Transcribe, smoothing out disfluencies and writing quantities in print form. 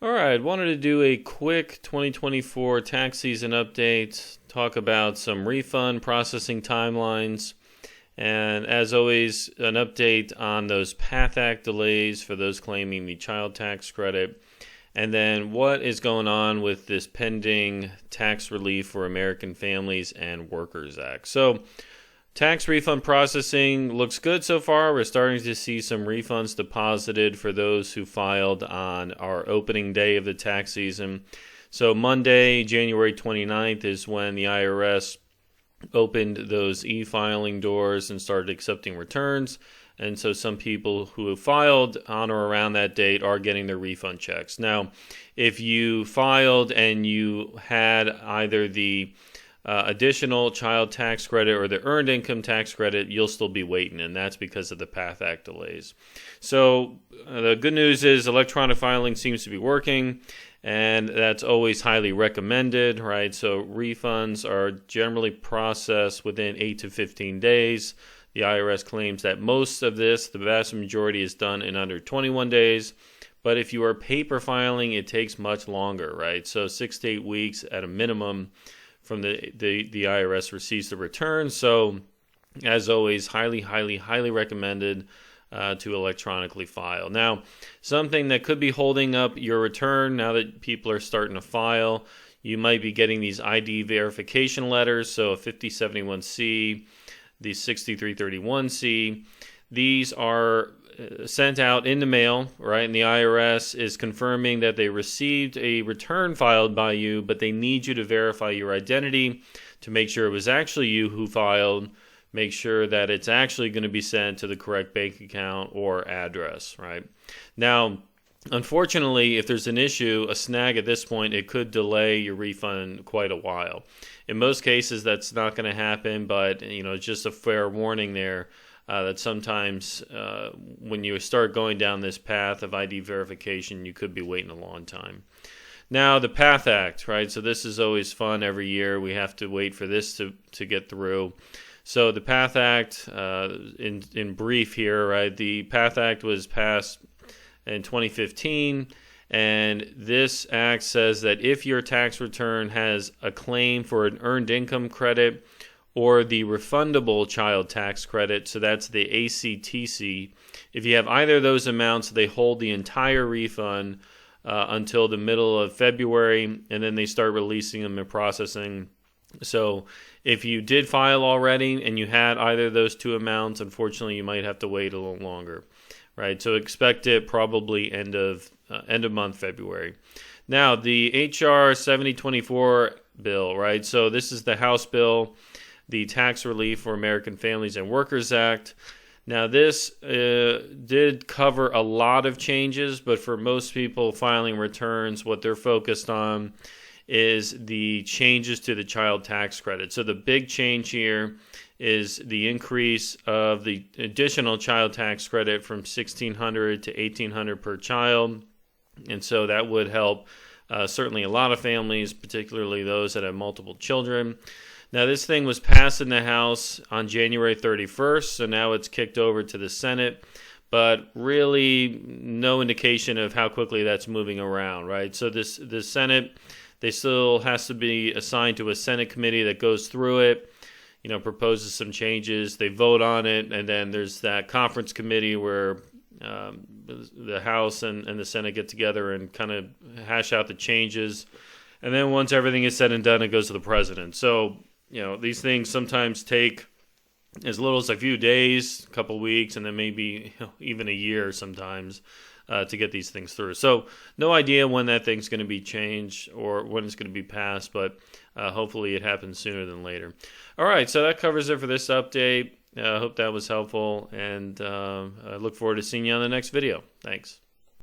All right, wanted to do a quick 2024 tax season update, talk about some refund processing timelines, and as always, an update on those PATH Act delays for those claiming the child tax credit, and then what is going on with this pending tax relief for American Families and Workers Act. So, tax refund processing looks good so far. We're starting to see some refunds deposited for those who filed on our opening day of the tax season. So Monday, January 29th is when the IRS opened those e-filing doors and started accepting returns. And so some people who have filed on or around that date are getting their refund checks. Now, if you filed and you had either the additional child tax credit or the earned income tax credit, you'll still be waiting, and that's because of the PATH Act delays. So the good news is electronic filing seems to be working, and that's always highly recommended, right? So refunds are generally processed within 8 to 15 days. The IRS claims that most of this, the vast majority, is done in under 21 days. But if you are paper filing, it takes much longer, right? So 6 to 8 weeks at a minimum from the IRS receives the return. So, as always, highly recommended to electronically file. Now, something that could be holding up your return now that people are starting to file, you might be getting these ID verification letters, so a 5071C, the 6331C. These are sent out in the mail, right? And the IRS is confirming that they received a return filed by you, but they need you to verify your identity to make sure it was actually you who filed, make sure that it's actually going to be sent to the correct bank account or address, right? Now, unfortunately, if there's an issue, a snag at this point, it could delay your refund quite a while. In most cases, that's not going to happen, but it's just a fair warning there. That sometimes when you start going down this path of ID verification, you could be waiting a long time. Now, the PATH Act, right? So this is always fun every year. We have to wait for this to get through. So the PATH Act, in brief here, right? The PATH Act was passed in 2015, and this act says that if your tax return has a claim for an earned income credit or the refundable child tax credit, so that's the ACTC. If you have either of those amounts, they hold the entire refund until the middle of February, and then they start releasing them and processing. So if you did file already and you had either of those two amounts, unfortunately, you might have to wait a little longer, right? So expect it probably end of month February. Now, the HR 7024 bill, right? So this is the House bill, the Tax Relief for American Families and Workers Act. Now, this did cover a lot of changes, but for most people filing returns, what they're focused on is the changes to the child tax credit. So the big change here is the increase of the additional child tax credit from $1,600 to $1,800 per child. And so that would help certainly a lot of families, particularly those that have multiple children. Now, this thing was passed in the House on January 31st, so now it's kicked over to the Senate, but really no indication of how quickly that's moving around, right? So the Senate, they still has to be assigned to a Senate committee that goes through it, proposes some changes, they vote on it, and then there's that conference committee where the House and the Senate get together and kind of hash out the changes. And then once everything is said and done, it goes to the president. So, these things sometimes take as little as a few days, a couple weeks, and then maybe even a year sometimes to get these things through. So no idea when that thing's going to be changed or when it's going to be passed, but hopefully it happens sooner than later. All right, so that covers it for this update. I hope that was helpful, and I look forward to seeing you on the next video. Thanks.